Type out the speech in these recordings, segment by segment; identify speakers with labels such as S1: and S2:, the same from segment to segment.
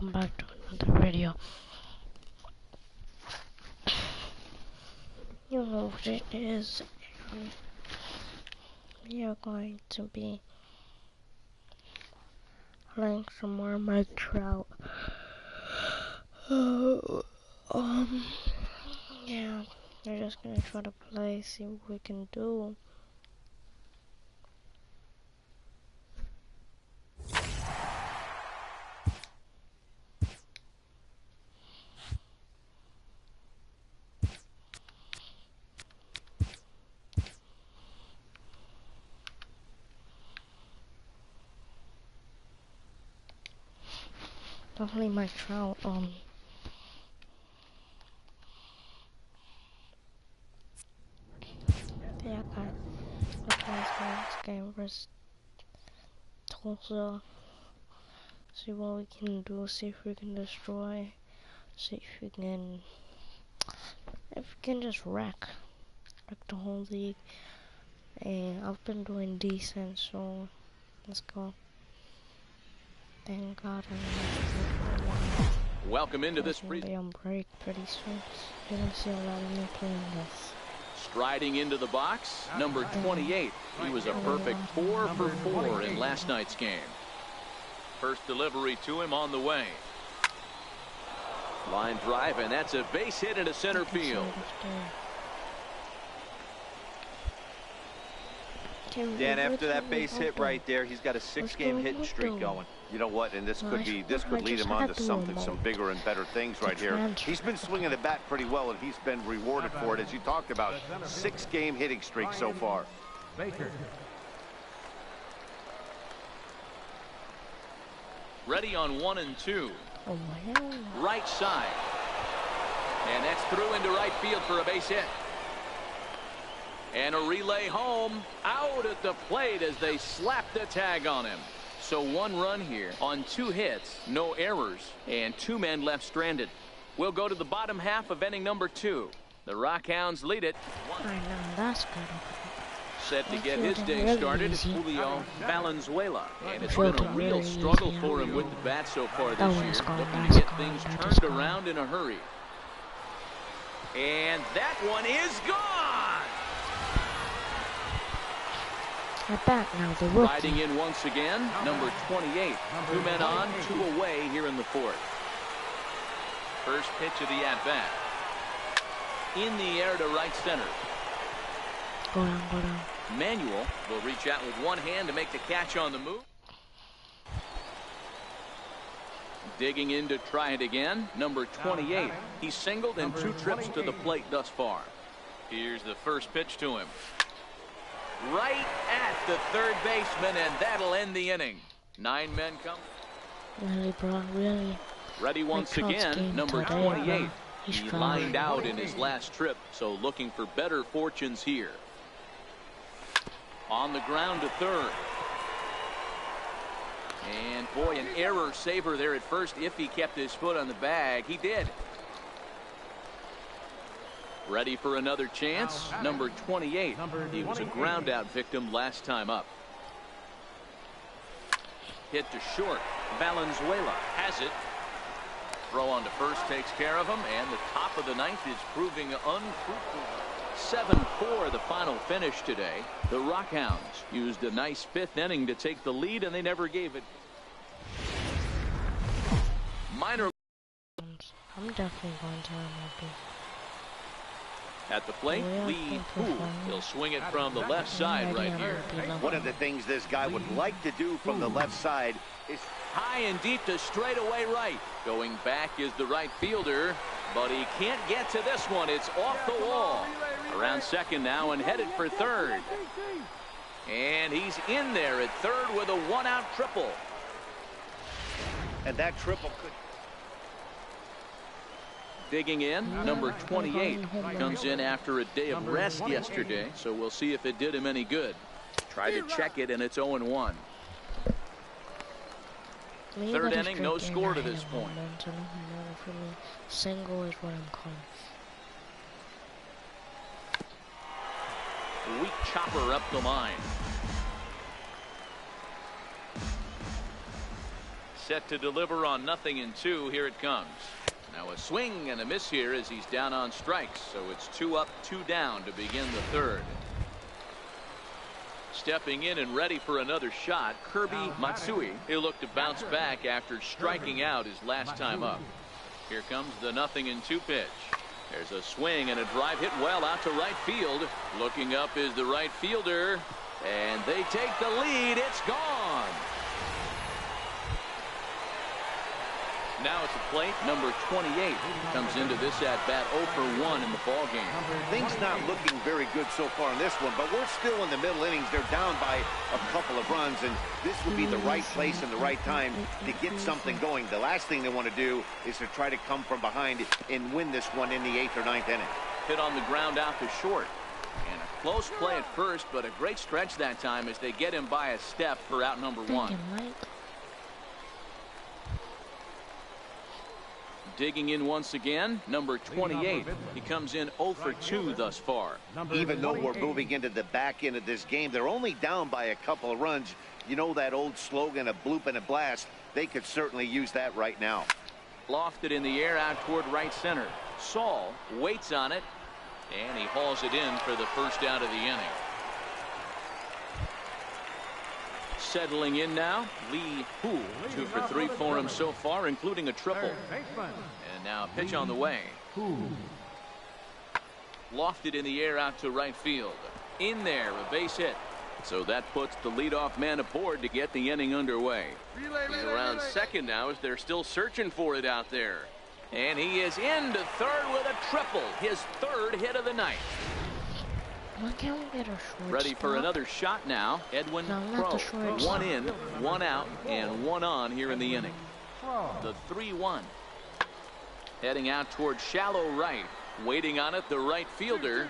S1: welcome back to another video. You know what it is. We are going to be playing some more Mike Trout. Yeah, we're just gonna try to play, see what we can do. Definitely Mike Trout. Yeah, guys. We're playing this game versus Tulsa. See what we can do. See if we can destroy. See if we can just wreck the whole league. And I've been doing decent, so let's go. Thank God I'm
S2: Welcome into this
S1: be on break pretty soon. You're gonna see a lot of me playing this.
S2: Striding into the box, number 28. He was a perfect 4 for 4 in last night's game. First delivery to him on the way. Line drive, and that's a base hit into center field.
S3: Dan, after that base hit right there, he's got a 6-game hitting streak going. You know what? And this could lead him on to something, some bigger and better things right here. He's been swinging the bat pretty well, and he's been rewarded for it, as you talked about. 6-game hitting streak so far.
S2: Ready on 1 and 2.
S1: Oh my God.
S2: Right side. And that's through into right field for a base hit. And a relay home, out at the plate as they slap the tag on him. So 1 run here on 2 hits, no errors, and 2 men left stranded. We'll go to the bottom half of inning number 2. The Rockhounds lead it.
S1: I know, that's good.
S2: Set to get his day started is Julio Valenzuela. And it's been a real struggle for him with the bat so far this year. Looking to get things turned around in a hurry. And that one is gone!
S1: At bat now, the rookie.
S2: Riding in once again, number 28. 2 men on, 2 away here in the 4th. First pitch of the at-bat. In the air to right center.
S1: Go down, go down.
S2: Manuel will reach out with 1 hand to make the catch on the move. Digging in to try it again, number 28. He's singled in 2 trips to the plate thus far. Here's the first pitch to him. Right at the third baseman, and that'll end the inning. 9 men come.
S1: Really, bro, really.
S2: Ready once again, number 28. He lined out in his last trip, so looking for better fortunes here. On the ground to third. And boy, an error saver there at first if he kept his foot on the bag. He did. Ready for another chance, number 28. He was a ground out victim last time up. Hit to short. Valenzuela has it. Throw on to first takes care of him, and the top of the 9th is proving unfruitful. 7-4 the final finish today. The Rockhounds used a nice 5th inning to take the lead, and they never gave it. Minor.
S1: I'm definitely going to MLB.
S2: At the plate, Lee Hu. He'll swing it from the left side right here.
S3: One of the things this guy would like to do from the left side is
S2: high and deep to straightaway right. Going back is the right fielder, but he can't get to this one. It's off the wall. Around second now and headed for third. And he's in there at third with a 1-out triple.
S3: And that triple could.
S2: Digging in, number 28 comes in after a day of rest yesterday, so we'll see if it did him any good. Try to check it, and it's 0-1. Third inning, no score to this point.
S1: Single is what I'm calling.
S2: Weak chopper up the line. set to deliver on 0-2. Here it comes. Now a swing and a miss here as he's down on strikes. So it's 2 up, 2 down to begin the third. Stepping in and ready for another shot, Kirby Matsui. He'll look to bounce back after striking out his last time up. Here comes the 0-2 pitch. There's a swing and a drive hit well out to right field. Looking up is the right fielder, and they take the lead. It's gone. Now it's a plate. Number 28 comes into this at bat 0 for 1 in the ball game.
S3: Things not looking very good so far in this one, but we're still in the middle innings. They're down by a couple of runs, and this would be the right place and the right time to get something going. The last thing they want to do is to try to come from behind and win this one in the 8th or 9th inning.
S2: Hit on the ground out to short. And a close play at first, but a great stretch that time as they get him by a step for out number 1. Digging in once again, number 28. He comes in 0 for 2 thus far.
S3: Even though we're moving into the back end of this game, they're only down by a couple of runs. You know that old slogan, a bloop and a blast? They could certainly use that right now.
S2: Lofted in the air out toward right center. Saul waits on it, and he hauls it in for the first out of the inning. Settling in now, Lee Hu, 2 for 3 for him so far, including a triple. And now a pitch on the way. Lofted in the air out to right field. In there, a base hit. So that puts the leadoff man aboard to get the inning underway. He's around second now as they're still searching for it out there. And he is into third with a triple, his 3rd hit of the night.
S1: Why can't we get a short
S2: Ready
S1: stop?
S2: for another shot now. Edwin Pro. 1 in, 1 out, and 1 on here in the inning. The 3-1. Heading out toward shallow right. Waiting on it, the right fielder.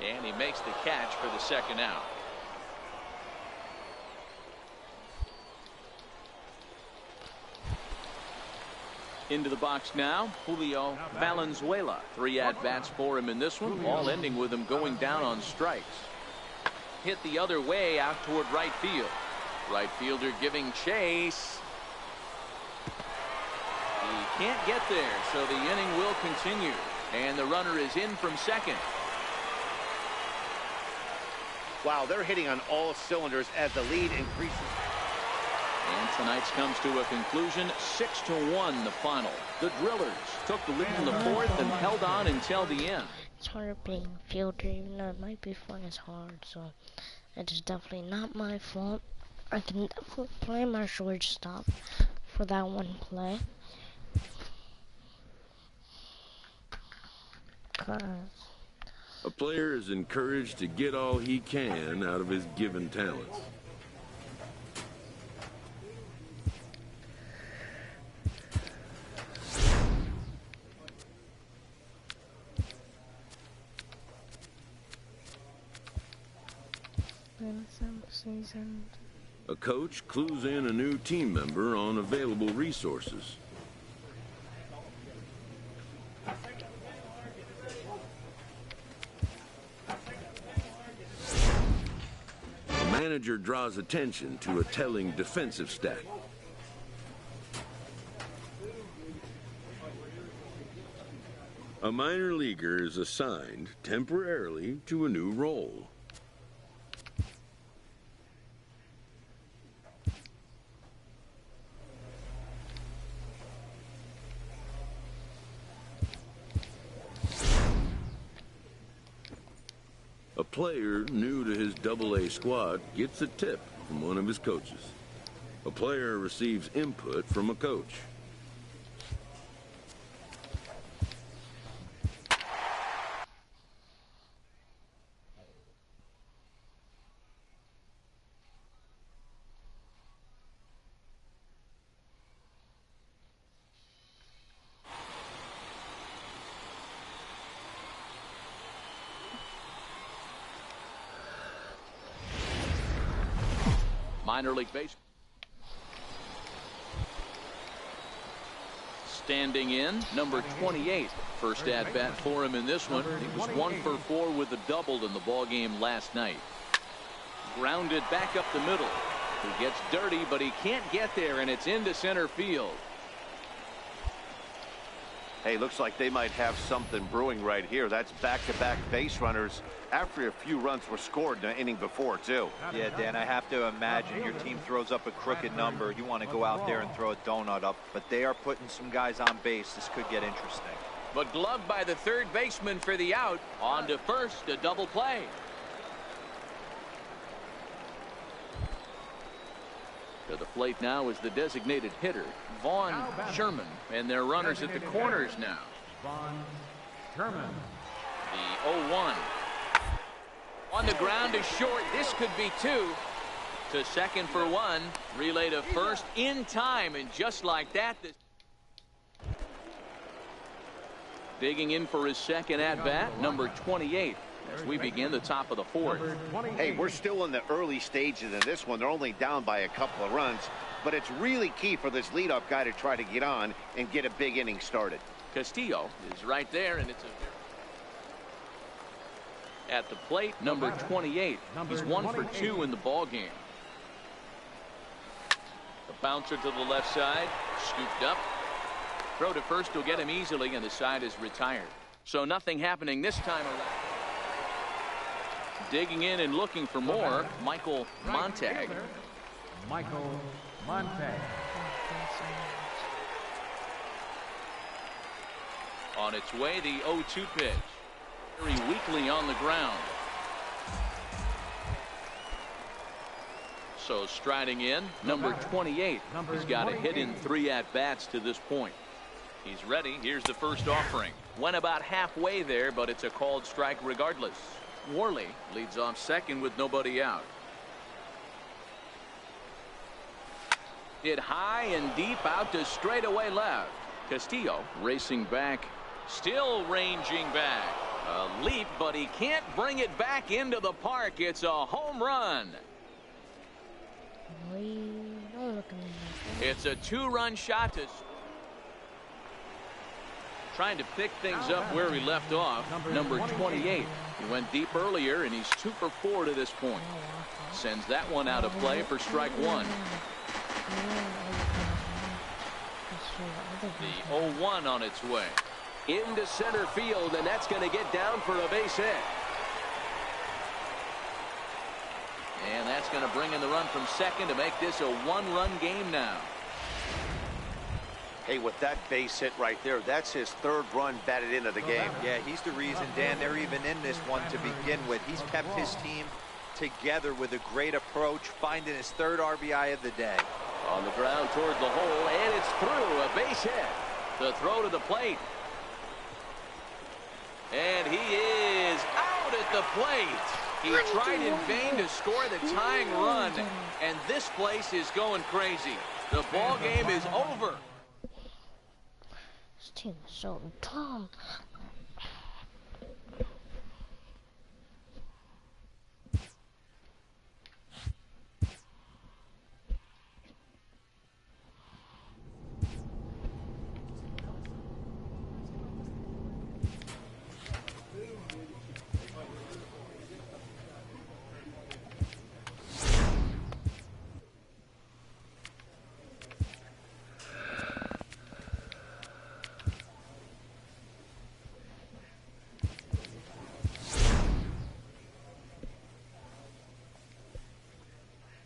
S2: And he makes the catch for the 2nd out. Into the box now, Julio Valenzuela. 3 at-bats for him in this one, all ending with him going down on strikes. Hit the other way out toward right field. Right fielder giving chase. He can't get there, so the inning will continue. And the runner is in from second.
S3: Wow, they're hitting on all cylinders as the lead increases.
S2: And tonight's comes to a conclusion, 6-1 the final. The Drillers took the lead in the 4th and held on until the end.
S1: It's hard being a fielder, even though it might be fun, it's hard, so it is definitely not my fault. I can definitely play my shortstop for that one play.
S4: A player is encouraged to get all he can out of his given talents. A coach clues in a new team member on available resources. A manager draws attention to a telling defensive stat. A minor leaguer is assigned temporarily to a new role. A player new to his AA squad gets a tip from one of his coaches. A player receives input from a coach.
S2: Minor league baseball. Standing in, number 28. First at bat for him in this one. He was 1 for 4 with a double in the ball game last night. Grounded back up the middle. He gets dirty, but he can't get there, and it's into center field.
S3: Hey, looks like they might have something brewing right here. That's back-to-back base runners after a few runs were scored in the inning before, too.
S5: Yeah, Dan, I have to imagine your team throws up a crooked number. You want to go out there and throw a donut up, but they are putting some guys on base. This could get interesting.
S2: But gloved by the third baseman for the out. On to first, a double play. To the plate now is the designated hitter, Vaughn Sherman, and their runners at the corners now.
S6: Vaughn Sherman.
S2: The 0-1. On the ground is short. This could be two. To second for one. Relay to first in time, and just like that. Digging in for his second at-bat, number 28. As we begin the top of the fourth.
S3: Hey, we're still in the early stages of this one. They're only down by a couple of runs, but it's really key for this leadoff guy to try to get on and get a big inning started.
S2: Castillo is right there, and it's at the plate, number 28. He's 1 for 2 in the ball game. The bouncer to the left side, scooped up. Throw to first will get him easily, and the side is retired. So nothing happening this time around. Digging in and looking for more, Michael Montag.
S6: Michael Montag.
S2: On its way, the 0-2 pitch. Very weakly on the ground. So striding in, number 28. He's got a hit in 3 at-bats to this point. He's ready. Here's the first offering. Went about halfway there, but it's a called strike regardless. Worley leads off second with nobody out. Hit high and deep out to straightaway left. Castillo racing back, still ranging back. A leap, but he can't bring it back into the park. It's a home run. It's a 2-run shot to trying to pick things up where he left off. Number 28. He went deep earlier, and he's 2 for 4 to this point. Sends that one out of play for strike one. The 0-1 on its way. Into center field, and that's going to get down for a base hit. And that's going to bring in the run from second to make this a 1-run game now.
S3: Hey, with that base hit right there, that's his 3rd run batted into the game.
S5: Yeah, he's the reason, Dan, they're even in this one to begin with. He's kept his team together with a great approach, finding his 3rd RBI of the day.
S2: On the ground toward the hole, and it's through. A base hit. The throw to the plate. And he is out at the plate. He tried in vain to score the tying run, and this place is going crazy. The ball game is over.
S1: This team is so dumb.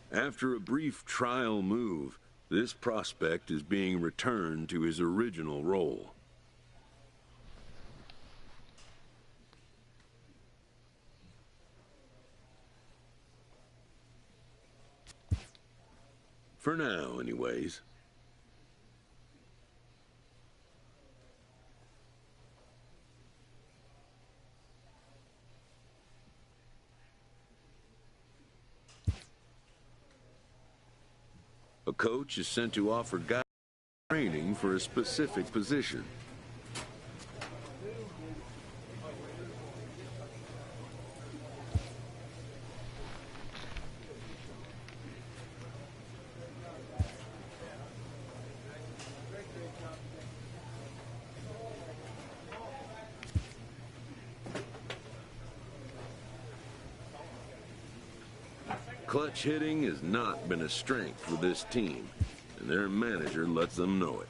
S4: After a brief trial move, this prospect is being returned to his original role. For now, anyways. A coach is sent to offer guys training for a specific position. Clutch hitting has not been a strength for this team, and their manager lets them know it.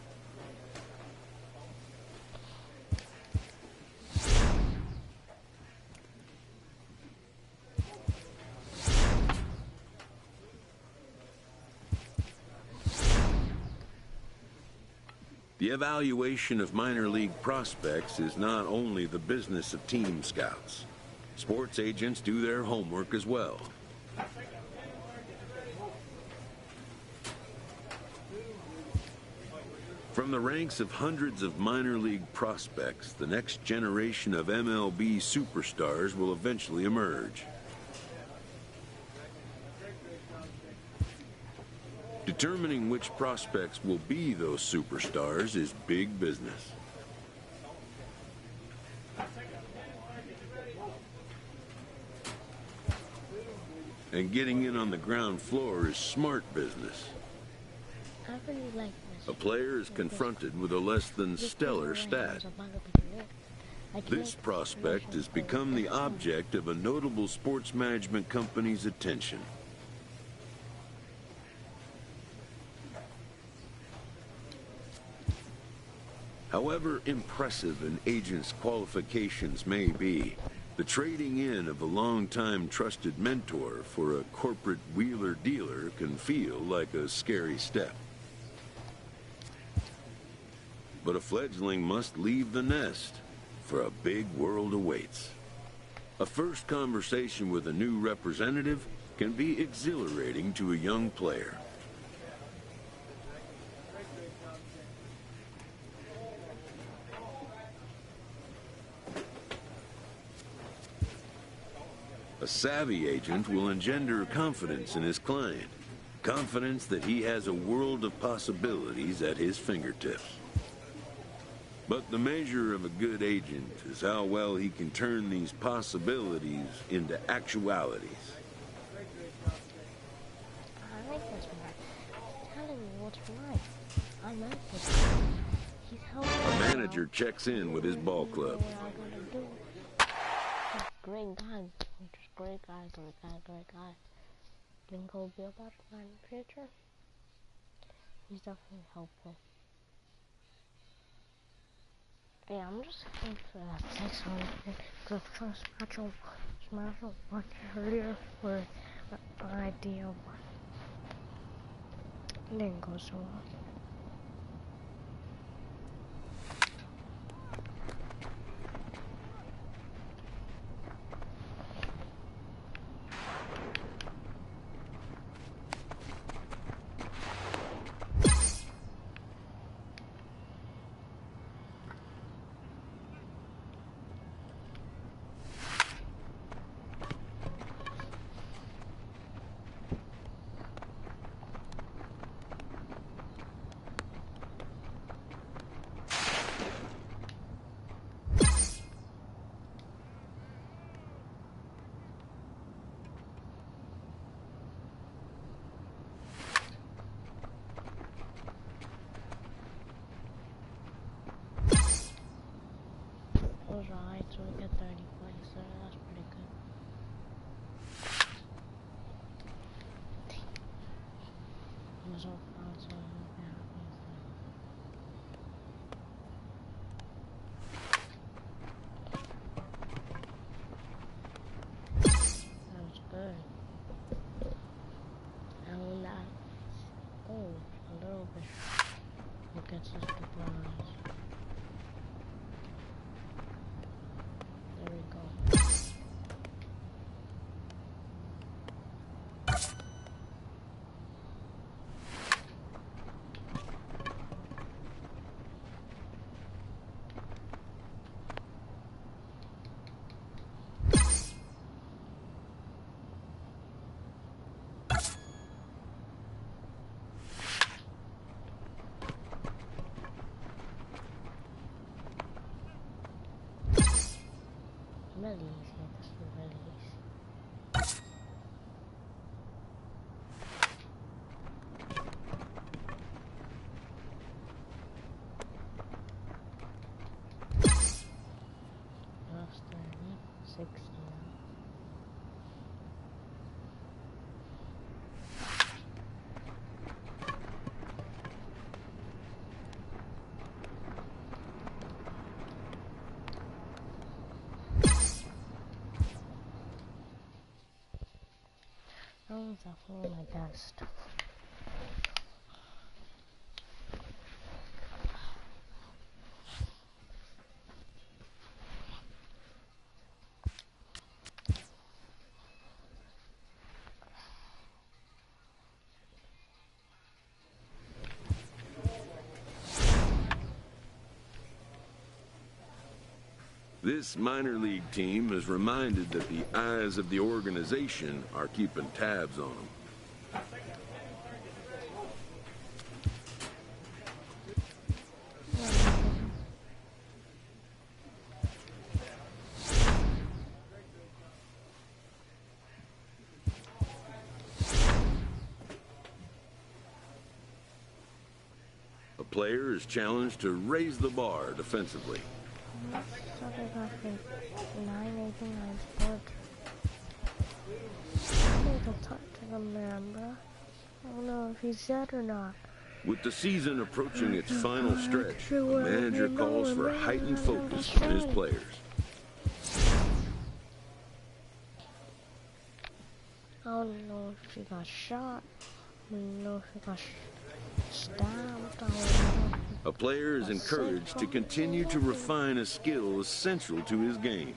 S4: The evaluation of minor league prospects is not only the business of team scouts. Sports agents do their homework as well. From the ranks of hundreds of minor league prospects, the next generation of MLB superstars will eventually emerge. Determining which prospects will be those superstars is big business. And getting in on the ground floor is smart business.
S1: I really like this.
S4: A player is confronted with a less than stellar stat. This prospect has become the object of a notable sports management company's attention. However impressive an agent's qualifications may be, the trading in of a long-time trusted mentor for a corporate wheeler-dealer can feel like a scary step. But a fledgling must leave the nest, for a big world awaits. A first conversation with a new representative can be exhilarating to a young player. A savvy agent will engender confidence in his client, confidence that he has a world of possibilities at his fingertips. But the measure of a good agent is how well he can turn these possibilities into actualities.
S1: I like this man. He's telling me what's right. I like this guy. He's helping me.
S4: A manager checks in with his ball club.
S1: What I gotta do. He's a great guy. Just great guy, great guy, great guy. Think he'll be about in the future? He's definitely helpful. Yeah, I'm just looking for that 600 because I'm trying to smash a bunch earlier for an idea, but it didn't go so well. Right, so we get 30 points, so that's pretty good. It was all fun, so that was good. And when that, a little bit, it gets us to bronze. There we go. Really easy, this is really easy. That's 30, 60 now. definitely my best.
S4: This minor league team is reminded that the eyes of the organization are keeping tabs on them. A player is challenged to raise the bar defensively.
S1: Started off with 989 sports. I need to talk to the man, bro. I don't know if he's dead or not.
S4: With the season approaching its final stretch, the manager calls for heightened focus from his players.
S1: I don't know if he got shot. I don't know if he got stabbed. I don't know.
S4: A player is encouraged to continue to refine a skill essential to his game.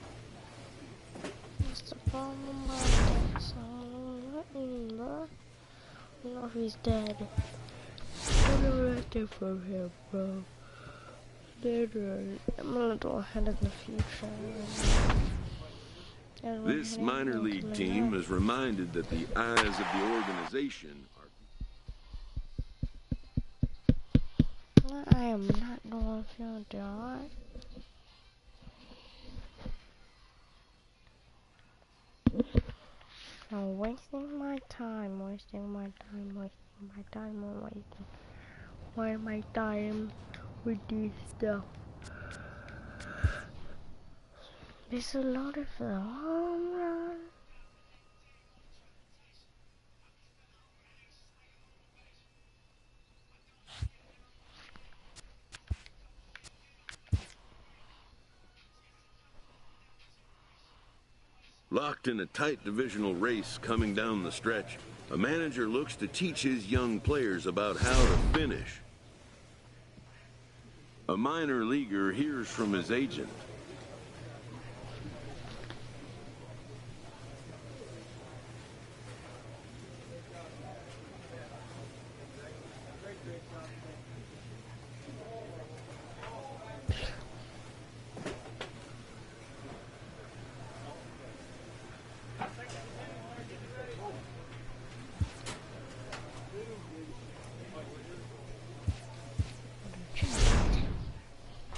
S1: What's the problem about that song? Bro. I don't know if he's dead. I don't know anything from him, bro. I'm a little ahead of the future.
S4: This minor league team is reminded that the eyes of the organization are...
S1: I am not going to feel alright. I'm wasting my time with this stuff. This is loaded for the home run.
S4: Locked in a tight divisional race coming down the stretch, a manager looks to teach his young players about how to finish. A minor leaguer hears from his agent.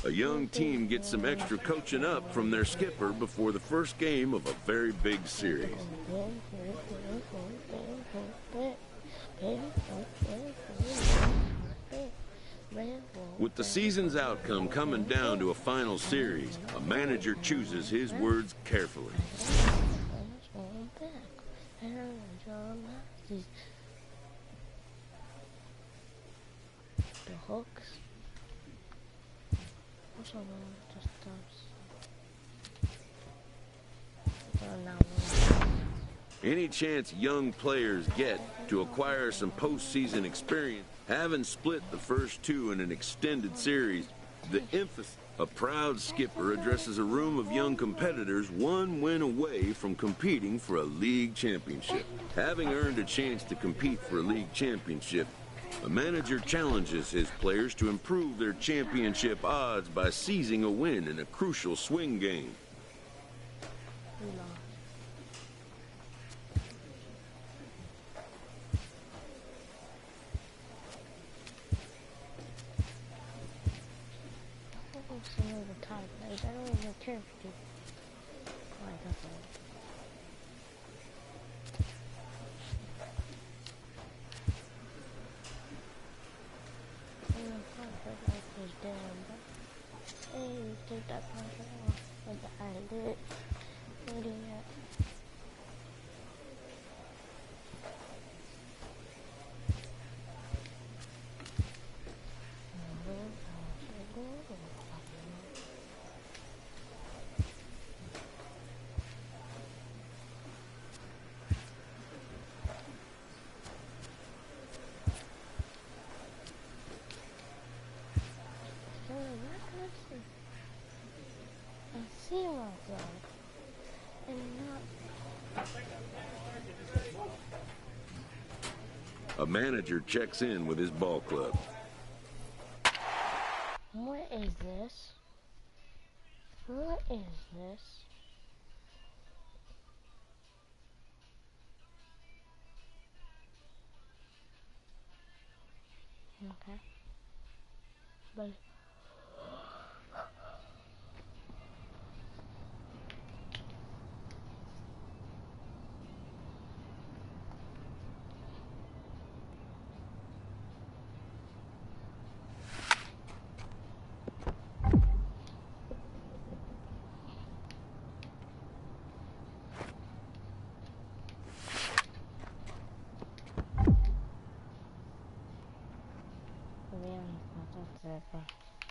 S4: A young team gets some extra coaching up from their skipper before the first game of a very big series. With the season's outcome coming down to a final series, a manager chooses his words carefully.
S1: The hooks.
S4: Any chance young players get to acquire some postseason experience, having split the first two in an extended series, the emphasis. A proud skipper addresses a room of young competitors one win away from competing for a league championship. Having earned a chance to compete for a league championship, a manager challenges his players to improve their championship odds by seizing a win in a crucial swing game.
S1: I don't even care if you do. Take that pressure off like I did. Idiot. I see myself and not.
S4: A manager checks in with his ball club.
S1: What is this? What is this? Okay. But to be honest, that's it.